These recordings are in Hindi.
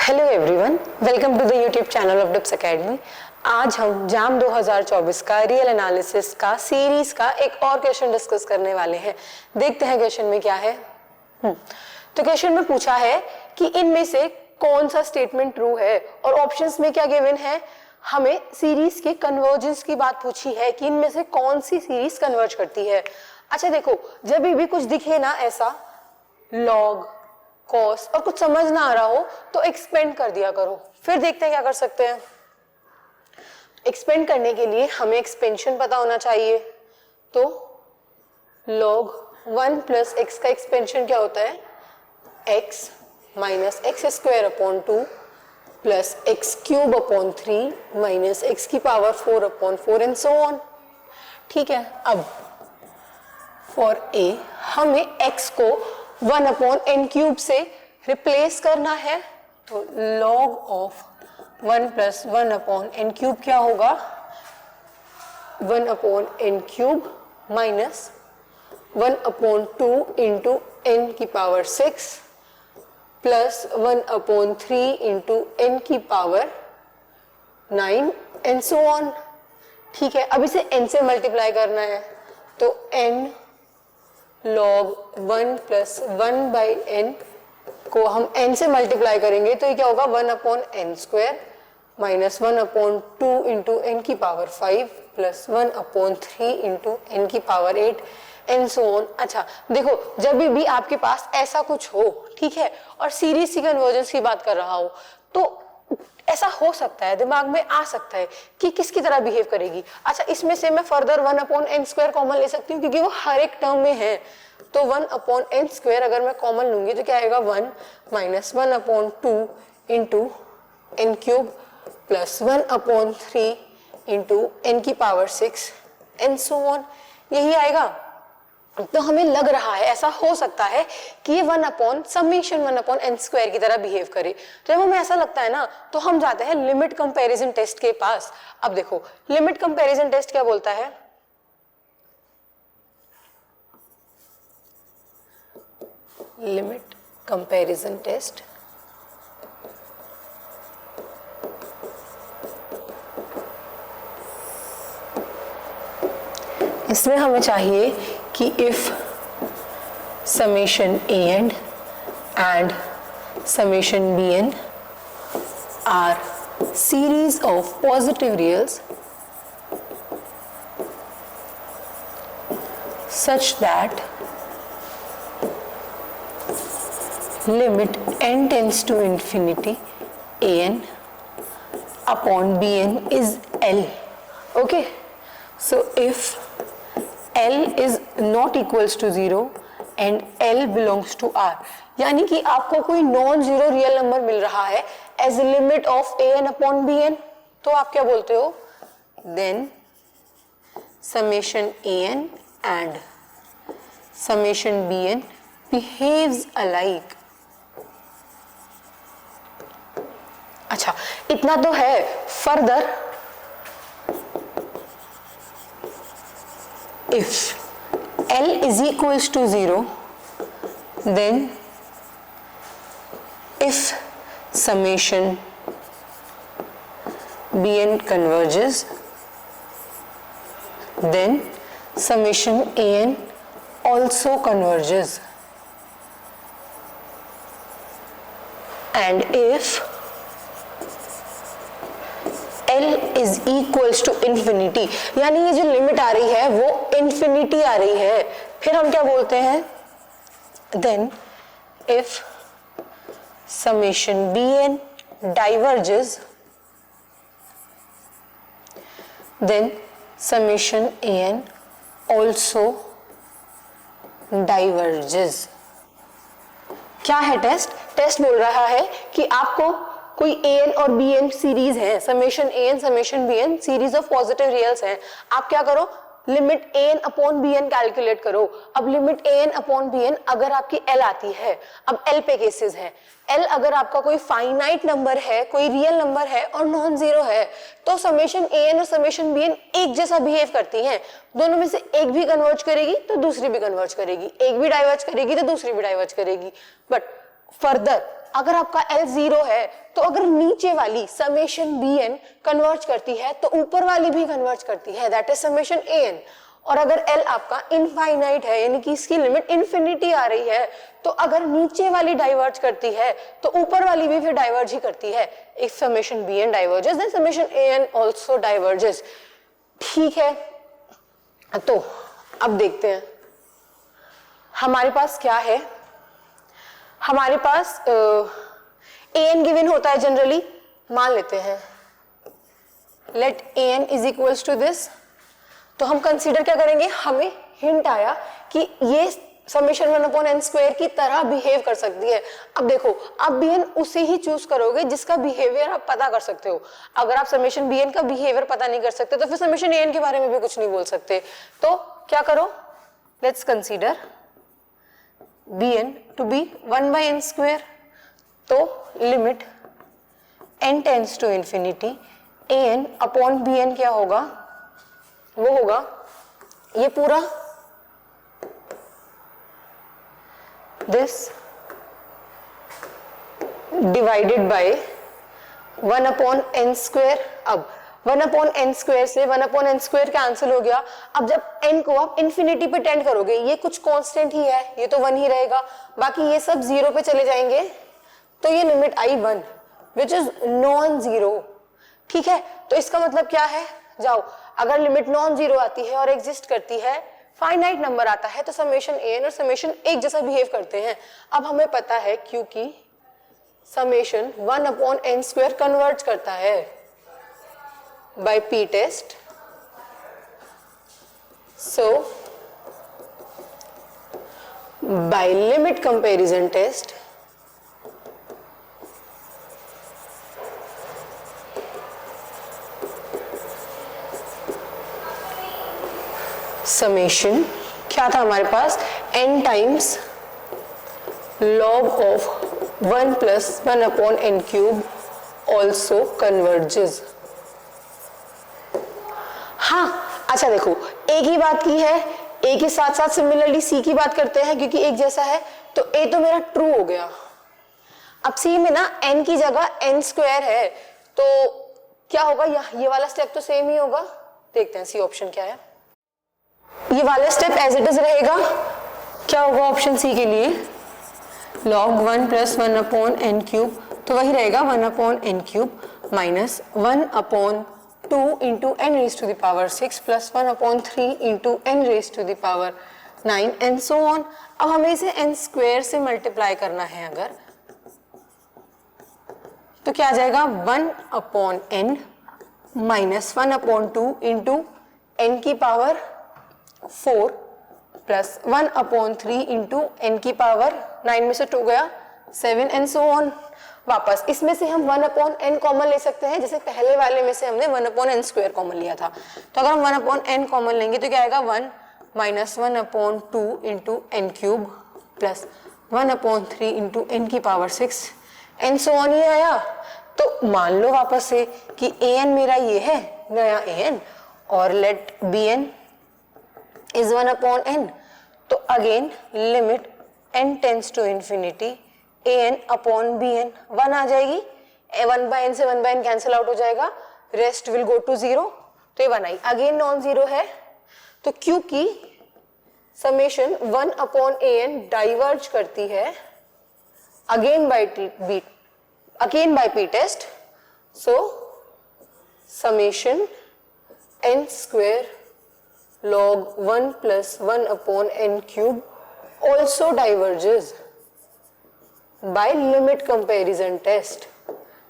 Hello everyone, welcome to the YouTube channel of Dips Academy. आज हम जाम 2024 का रियल एनालिसिस का सीरीज का एक और क्वेश्चन डिस्कस करने वाले हैं। देखते हैं क्वेश्चन में क्या है। तो क्वेश्चन में पूछा है कि इनमें से कौन सा स्टेटमेंट ट्रू है और ऑप्शंस में क्या गिवन है। हमें सीरीज के कन्वर्जेंस की बात पूछी है कि इनमें से कौन सी सीरीज कन्वर्ज करती है। अच्छा देखो, जब भी कुछ दिखे ना ऐसा लॉग कॉस और कुछ समझ ना आ रहा हो तो एक्सपेंड कर दिया करो। फिर देखते हैं क्या कर सकते हैं। एक्सपेंड करने के लिए हमें एक्सपेंशन पता होना चाहिए। तो log 1 प्लस एक्स का एक्सपेंशन क्या होता है, x minus X square upon 2 plus X cube upon 3 minus x की power 4 upon 4 and so on. ठीक है, अब फॉर ए हमें x को 1 अपॉन एन क्यूब से रिप्लेस करना है। तो log of 1 plus 1 upon N cube क्या होगा, 1 upon N cube minus 1 upon 2 into N की power 6 plus 1 upon 3 into N की पावर 9 एंड सो ऑन। ठीक है, अब इसे n से मल्टीप्लाई करना है। तो n log 1 plus 1 by n को हम n से मल्टीप्लाई करेंगे तो ये क्या होगा, 1 upon N square minus 1 upon 2 into N की power 5 plus 1 upon 3 into N की पावर 8 एंड सो ऑन। अच्छा देखो, जब भी आपके पास ऐसा कुछ हो, ठीक है, और सीरीज की कन्वर्जेंस की बात कर रहा हो तो ऐसा हो सकता है, दिमाग में आ सकता है कि किसकी तरह बिहेव करेगी। अच्छा, इसमें से मैं further 1 upon N square common ले सकती हूँ क्योंकि वो हर एक टर्म में है। तो 1 अपॉन एन स्क्वायर अगर मैं कॉमन लूंगी तो क्या आएगा, 1 minus 1 upon 2 into n cube plus 1 upon 3 into N की पावर 6 एंड सो ऑन, यही आएगा। तो हमें लग रहा है, ऐसा हो सकता है कि ये 1 upon summation 1 upon N square की तरह बिहेव करे। तो जब हमें ऐसा लगता है ना तो हम जाते हैं लिमिट कंपैरिजन टेस्ट के पास। अब देखो, लिमिट कंपैरिजन टेस्ट क्या बोलता है, लिमिट कंपैरिजन टेस्ट इसमें हमें चाहिए कि if summation an and summation bn are series of positive reals such that limit n tends to infinity an upon bn is L. Okay, so if L is not equals to 0 and L belongs to R, यानी कि आपको कोई नॉन जीरो रियल नंबर मिल रहा है age limit of an upon bn, तो आप क्या बोलते हो, then summation an and summation bn behaves alike. अच्छा, इतना तो है। Further if L is equals to 0, then if summation bn converges, then summation an also converges, and if L is equals to infinity, यानी ये जो लिमिट आ रही है वो इंफिनिटी आ रही है, फिर हम क्या बोलते हैं, then if summation bn diverges, then summation an also diverges. क्या है टेस्ट? टेस्ट बोल रहा है कि आपको कोई an और bn सीरीज है, summation an summation bn series of positive reals हैं। आप क्या करो, limit an upon bn calculate करो। अब लिमिट an अपॉन bn अगर आपकी L आती है, अब L पे केसेस है। L अगर आपका कोई फाइनाइट नंबर है, कोई रियल नंबर है और नॉन जीरो है, तो समेशन an और समेशन bn एक जैसा बिहेव करती हैं। दोनों में से एक भी कन्वर्ज करेगी तो दूसरी भी कन्वर्ज करेगी, एक भी डाइवर्ज करेगी तो दूसरी भी डाइवर्ज करेगी। बट फर्दर अगर आपका L 0 है तो अगर नीचे वाली समेशन Bn कन्वर्ज करती है तो ऊपर वाली भी कन्वर्ज करती है, दैट इज समेशन An। और अगर L आपका इनफाइनाइट है यानी कि इसकी लिमिट इन्फिनिटी आ रही है तो अगर नीचे वाली डाइवर्ज करती है तो ऊपर वाली भी फिर डाइवर्ज ही करती है। If summation Bn diverges then summation An also diverges. ठीक है, तो अब देखते हैं हमारे पास क्या है। हमारे पास An गिवन होता है जनरली, मान लेते हैं let An is equals to this. तो हम कंसीडर क्या करेंगे, हमें हिंट आया कि ये समेशन 1/n² की तरह बिहेव कर सकती है। अब देखो, अब Bn उसे ही चूज करोगे जिसका बिहेवियर आप पता कर सकते हो। अगर आप समेशन Bn का बिहेवियर पता नहीं कर सकते तो फिर समेशन An के बारे में भी कुछ नहीं बोल सकते। तो क्या करो, let's consider Bn to be 1/n²। तो limit n tends to infinity An upon Bn क्या होगा, वो होगा ये पूरा दिस डिवाइडेड बाय 1/n²। अब 1/n² से 1/n² कैंसिल हो गया। अब जब n को आप इंफिनिटी पे टेंड करोगे, ये कुछ कांस्टेंट ही है, ये तो 1 ही रहेगा, बाकी ये सब 0 पे चले जाएंगे, तो ये limit I 1 which is non zero. ठीक है, तो इसका मतलब क्या है, जाओ अगर लिमिट नॉन जीरो आती है और एग्जिस्ट करती है, फाइनाइट नंबर आता है, तो समेशन An और समेशन एक जैसा बिहेव करते हैं। अब हमें पता है क्योंकि समेशन 1/n² कन्वर्ज करता है by p test, so by limit comparison test summation क्या था हमारे पास, n times log of 1 + 1/n³ also converges। हाँ, अच्छा देखो, एक ही बात की है, ए के साथ साथ सिमिलरली सी की बात करते हैं क्योंकि एक जैसा है, तो ए तो मेरा ट्रू हो गया। अब सी में ना n की जगह n² है, तो क्या होगा, ये वाला स्टेप तो सेम ही होगा। देखते हैं सी ऑप्शन क्या है। ये वाला स्टेप एज इट इज रहेगा, क्या होगा ऑप्शन सी के लिए, log 1 + 1/n³, तो वही रहेगा 1/n³ minus 1/2 into n raised to the power 6 plus 1/3 into n raised to the power 9 and so on। अब हमें इसे n² से मल्टीप्लाई करना है अगर, तो क्या आ जाएगा 1/n माइनस 1/2 into n की पावर 4 प्लस 1/3 into n की पावर 9 में से 2 गया 7 and so on। वापस इसमें से हम 1/n कॉमन ले सकते हैं, जैसे पहले वाले में से हमने 1/n² कॉमन लिया था। तो अगर हम 1/n कॉमन लेंगे तो क्या आएगा 1 minus 1/2 into n³ plus 1/3 into n की पावर 6 and so on। ये आया, तो मान लो वापस से कि an मेरा ये है नया an और लेट bn इज 1/n। तो again limit n tends to infinity an upon bn 1 आ जाएगी, 1/n से 1/n कैंसिल आउट हो जाएगा, रेस्ट विल गो टू 0, तो ये 1 आई, अगेन नॉन जीरो है। तो क्योंकि समेशन 1/an डाइवर्ज करती है again by p test, so summation n² log 1 + 1/n³ also diverges by limit comparison test.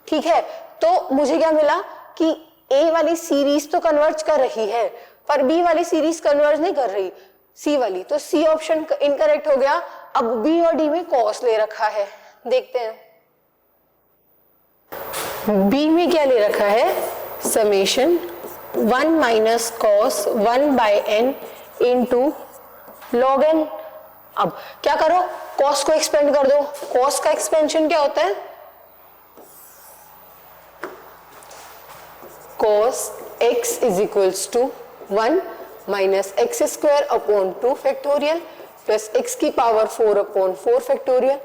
ठीक है, तो मुझे क्या मिला कि ए वाली सीरीज तो कन्वर्ज कर रही है पर बी वाली सीरीज कन्वर्ज नहीं कर रही, सी वाली, तो सी ऑप्शन इनकरेक्ट हो गया। अब बी और डी में कॉस ले रखा है, देखते हैं बी में क्या ले रखा है, summation 1 minus cos 1/n into log n। अब क्या करो, कॉस को एक्सपेंड कर दो, कॉस का एक्सपेंशन क्या होता है, cos x is equals to 1 minus x² upon 2 factorial plus x की पावर 4/4 फैक्टोरियल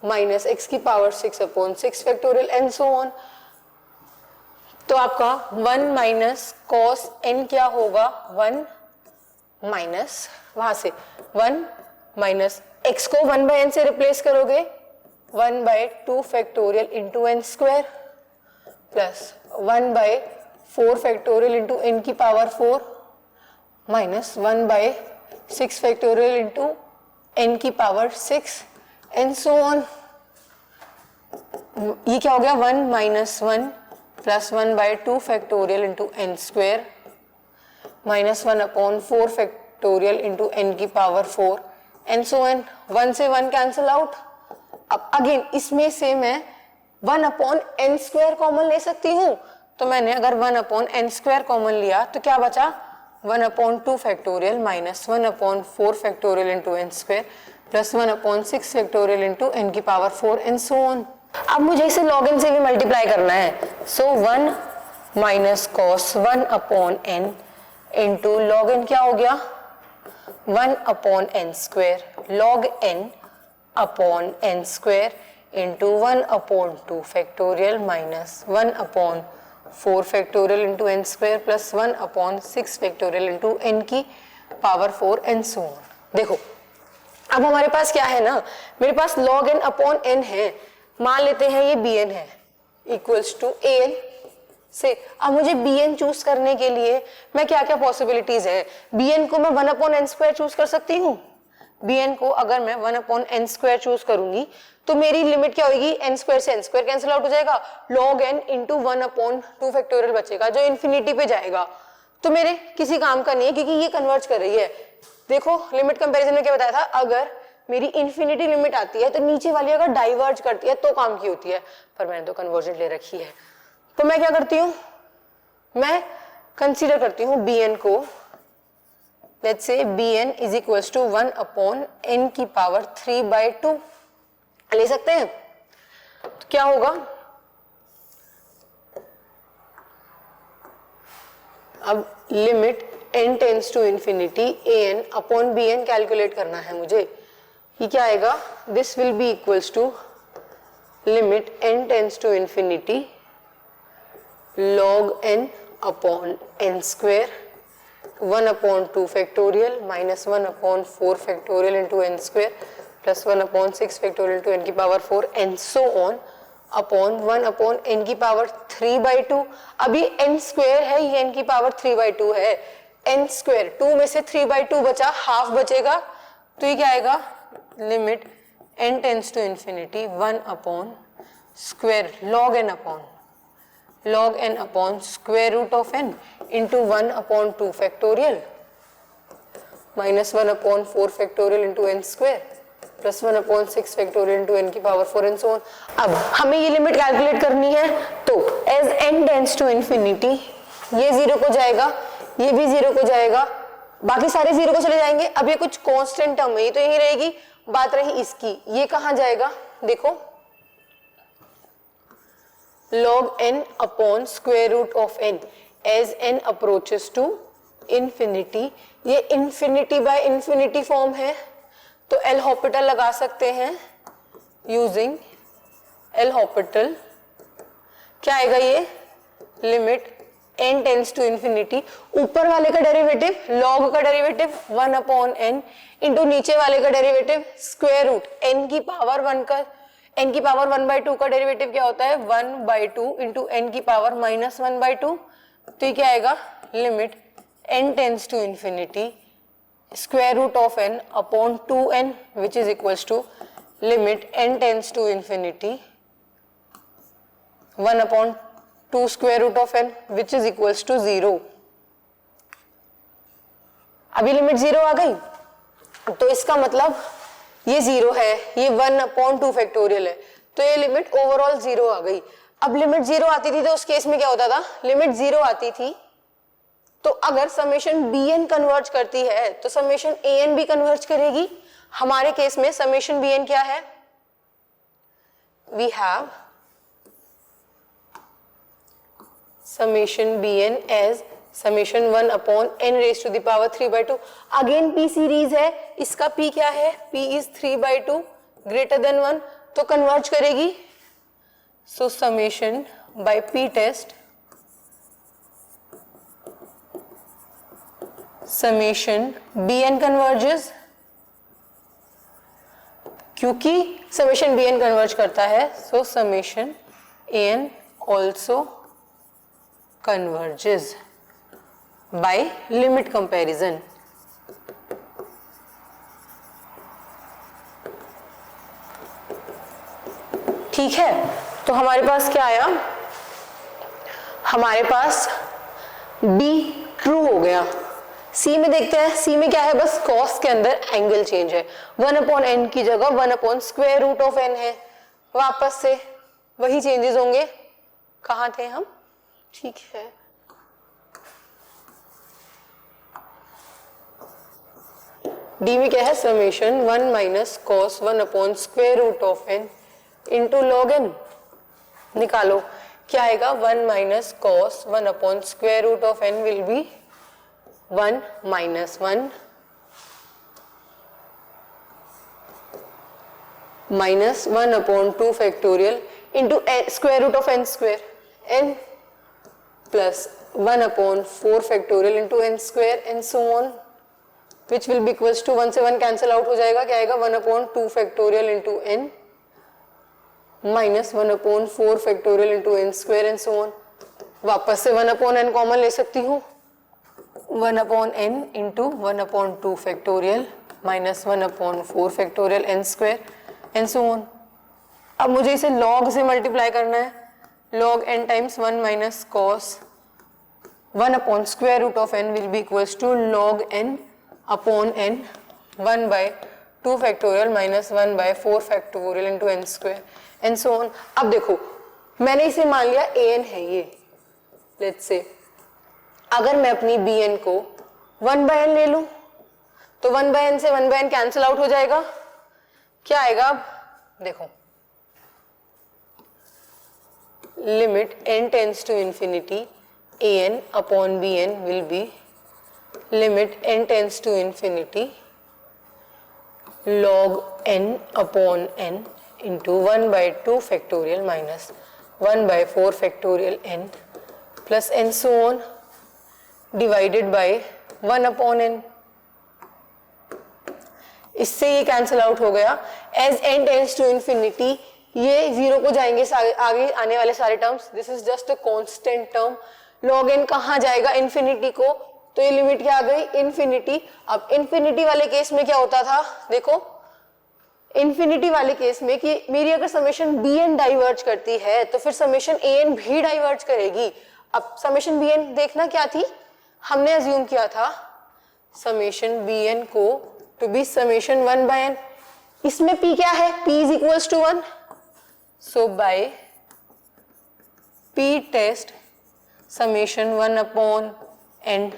माइनस एक्स की power 6 upon 6 factorial and so on. तो आपका 1 माइनस कॉस एन क्या होगा, 1 माइनस वहां से 1 माइनस एक्स को 1 बाय एन से रिप्लेस करोगे 1 by 2 factorial into N square plus 1 by 4 factorial into N की power 4 minus 1 by 6 factorial into N की पावर 6 एंड सो ऑन। ये क्या हो गया, 1 minus 1 plus 1 by 2 factorial into N square minus 1 upon 4 factorial into N की पावर 4 एंड सो एन। 1 से 1 कैंसिल आउट। अब अगेन इसमें से मैं 1 अपॉन एन स्क्वायर कॉमन ले सकती हूँ, तो मैंने अगर 1 अपॉन एन स्क्वायर कॉमन लिया तो क्या बचा, 1 upon 2 factorial minus 1 upon 4 factorial into N square plus 1 upon 6 factorial into N की पावर 4 एंड सो ऑन। अब मुझे इसे log n से भी मल्टीप्लाई करना है, so 1 minus cos 1 upon n into log n क्या हो गया, 1 upon N square log n upon N square into 1 upon 2 factorial minus 1 upon 4 factorial into N square plus 1 upon 6 factorial into N की पावर 4 एंड सो ऑन। देखो अब हमारे पास क्या है ना, मेरे पास log n अपॉन n है, मान लेते हैं ये bn है इक्वल्स टू an से। अब मुझे bn चूज करने के लिए मैं क्या क्या पॉसिबिलिटीज है, bn को मैं 1 अपॉन एन स्क्वायर चूज कर सकती हूँ। bn को अगर मैं 1 अपॉन एन स्क्वायर चूज करूंगी तो मेरी लिमिट क्या होगी, एन स्क्वायर से एन स्क्वायर कैंसिल आउट हो जाएगा, log n into 1 upon 2 factorial बचेगा जो इन्फिनिटी पे जाएगा। तो मेरे किसी काम का नहीं है क्योंकि ये कन्वर्ज कर रही है। देखो लिमिट कंपैरिजन में क्या बताया था, अगर मेरी इन्फिनिटी लिमिट आती है तो नीचे वाली अगर डाइवर्ज करती है तो काम की होती है, पर मैंने तो कन्वर्जेंट ले रखी है। तो मैं क्या करती हूँ, मैं कंसीडर करती हूँ bn को, let's say bn is equals to 1 upon n की पावर 3/2 ले सकते हैं। तो क्या होगा, अब लिमिट n tends to infinity an upon bn calculate करना है मुझे। ये क्या आएगा, this will be equals to limit n tends to infinity log n upon n square 1 upon 2 factorial minus 1 upon 4 factorial into n square plus 1 upon 6 factorial into n की power 4 and so on upon 1 upon n की पावर 3/2। अभी n स्क्वायर है, ये n की पावर 3/2 है, n स्क्वायर 2 में से 3/2 बचा, हाफ बचेगा, तो ये क्या आएगा, limit n tends to infinity 1 upon square log n upon square root of n into 1 upon 2 factorial minus 1 upon 4 factorial into n square plus 1 upon 6 factorial into n की पावर 4 एंड सो ऑन। अब हमें ये लिमिट कैलकुलेट करनी है, तो as n tends to infinity ये 0 को जाएगा, ये भी 0 को जाएगा, बाकी सारे 0 को चले जाएंगे। अब ये कुछ कांस्टेंट टर्म है, ये तो यही रहेगी। बात रही इसकी, ये कहां जाएगा, देखो log n upon square root of n as n approaches to infinity. ये इंफिनिटी बाय इंफिनिटी फॉर्म है, तो एल हॉपिटल लगा सकते हैं यूजिंग एल हॉपिटल। क्या आएगा, ये limit n tends to infinity, ऊपर वाले का डेरिवेटिव log का डेरिवेटिव 1 अपॉन n इंटू नीचे वाले का डेरिवेटिव स्क्वायर रूट n की पावर 1 का, n की पावर 1/2 का डेरिवेटिव क्या होता है 1/2 इंटू n की पावर माइनस 1/2। तो ये क्या आएगा, limit n tends to infinity square root of n upon 2n which is equals to limit n tends to infinity 1 upon 2 square root of n which is equals to 0। अभी लिमिट 0 आ गई, तो इसका मतलब ये 0 है, ये 1 अपॉन 2 फैक्टोरियल है, तो ये लिमिट ओवरऑल 0 आ गई। अब लिमिट 0 आती थी तो उस केस में क्या होता था, लिमिट 0 आती थी तो अगर समेशन bn कन्वर्ज करती है तो समेशन an भी कन्वर्ज करेगी। हमारे केस में समेशन bn क्या है, we have summation bn as summation 1 upon n raise to the power 3/2। Again p series है, इसका p क्या है, p इज 3/2 ग्रेटर देन 1, तो कन्वर्ज करेगी, so summation by P test, summation B N converges, क्योंकि समेशन बी एन कन्वर्ज करता है, so summation A N also converges by limit comparison. ठीक है, तो हमारे पास क्या आया, हमारे पास B ट्रू हो गया। C में देखते हैं, C में क्या है, बस cos के अंदर एंगल चेंज है, 1/n की जगह 1/√n है, वापस से वही चेंजेस होंगे, कहाँ थे हम, ठीक है। D में क्या है, summation 1 - cos 1/√n into log n, निकालो क्या आएगा, 1 - cos 1/√n will be 1 - 1 minus 1/2 factorial into square root of n square, n plus 1/4 factorial into n square and so on, which will be equals to 1 से 1 cancel out हो जाएगा, क्या आएगा, 1/2 factorial into n minus 1/4 factorial into n square and so on। वापस से 1/n कॉमन ले सकती हूँ, 1/n into 1/2 factorial minus 1/4 factorial n square and so on। अब मुझे इसे log से मल्टीप्लाई करना है, log n times 1 minus cos 1/√n will be equals to log n upon n 1/2 factorial minus 1/4 factorial into n square and so on। अब देखो मैंने इसे मान लिया an है ये, let's say अगर मैं अपनी bn को 1/n ले लूं तो 1/n से 1/n कैंसिल आउट हो जाएगा, क्या आएगा, अब देखो limit n tends to infinity an upon bn will be limit n tends to infinity log n upon n into 1/2 factorial minus 1/4 factorial n plus n so on divided by 1/n। इससे ये कैंसिल आउट हो गया, as n tends to infinity ये जीरो को जाएंगे आगे आने वाले सारे terms, this is just a constant term, log n कहाँ जाएगा, इंफिनिटी को, तो ये लिमिट क्या आ गई, इंफिनिटी। अब इंफिनिटी वाले केस में क्या होता था, देखो इंफिनिटी वाले केस में कि मेरी अगर समेशन bn डाइवर्ज करती है तो फिर समेशन an भी डाइवर्ज करेगी। अब समेशन bn देखना क्या थी, हमने अज्यूम किया था समेशन bn को टू बी समेशन 1/n, इसमें p क्या है, p is equals to 1, so by p test summation 1/n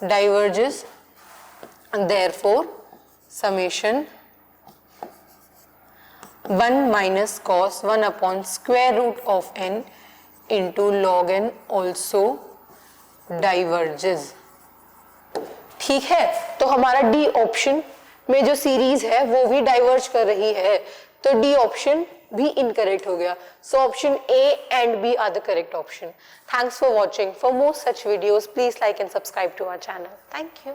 diverges and therefore summation 1 minus cos 1/√n into log n also diverges। ठीक है, तो हमारा डी ऑप्शन में जो सीरीज है वो भी डाइवर्ज कर रही है, तो डी ऑप्शन भी इनकरेक्ट हो गया। So option A and B are the correct option. Thanks for watching. For more such videos please like and subscribe to our channel. Thank you.